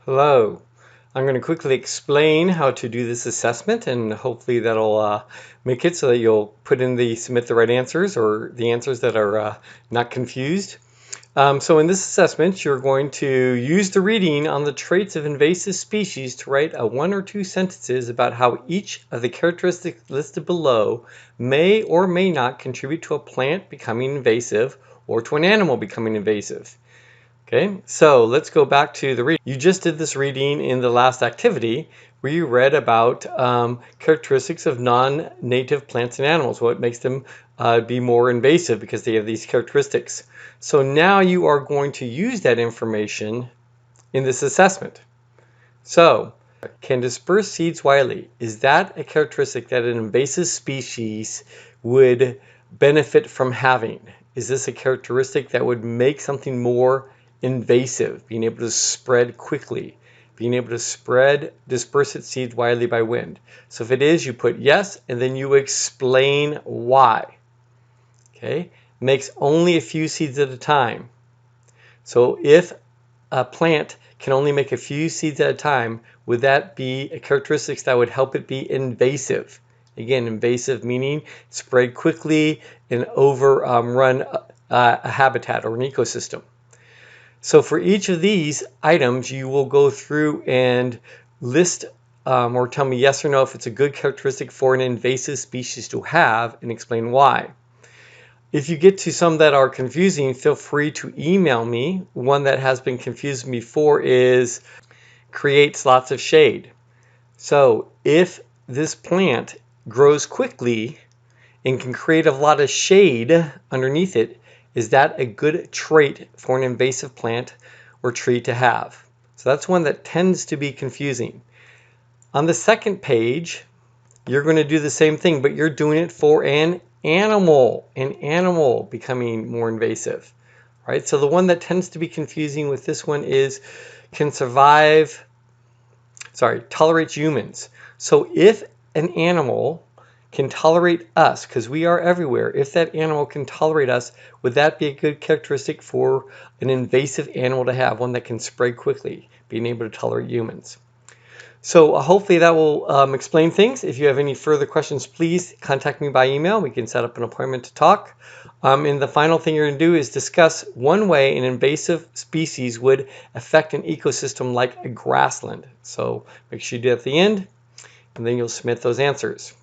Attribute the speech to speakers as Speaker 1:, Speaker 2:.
Speaker 1: Hello. I'm going to quickly explain how to do this assessment, and hopefully that'll make it so that you'll submit the right answers, or the answers that are not confused. So in this assessment, you're going to use the reading on the traits of invasive species to write one or two sentences about how each of the characteristics listed below may or may not contribute to a plant becoming invasive or to an animal becoming invasive. Okay, so let's go back to the reading. You just did this reading in the last activity where you read about characteristics of non-native plants and animals, what makes them be more invasive because they have these characteristics. So now you are going to use that information in this assessment. So, can disperse seeds widely. Is that a characteristic that an invasive species would benefit from having? Is this a characteristic that would make something more invasive, being able to spread quickly, being able to disperse its seeds widely by wind? So if it is, you put yes, and then you explain why. Okay, makes only a few seeds at a time. So if a plant can only make a few seeds at a time, would that be a characteristic that would help it be invasive? Again, invasive meaning spread quickly and overrun a habitat or an ecosystem. So for each of these items, you will go through and list or tell me yes or no if it's a good characteristic for an invasive species to have, and explain why. If you get to some that are confusing, feel free to email me. One that has been confusing before is creates lots of shade. So if this plant grows quickly and can create a lot of shade underneath it, is that a good trait for an invasive plant or tree to have? So that's one that tends to be confusing. On the second page, you're going to do the same thing, but you're doing it for an animal becoming more invasive, right? So the one that tends to be confusing with this one is tolerates humans. So if an animal can tolerate us, because we are everywhere, if that animal can tolerate us, would that be a good characteristic for an invasive animal to have, one that can spread quickly, being able to tolerate humans? So hopefully that will explain things. If you have any further questions, please contact me by email. We can set up an appointment to talk. And the final thing you're going to do is discuss one way an invasive species would affect an ecosystem like a grassland. So make sure you do it at the end, and then you'll submit those answers.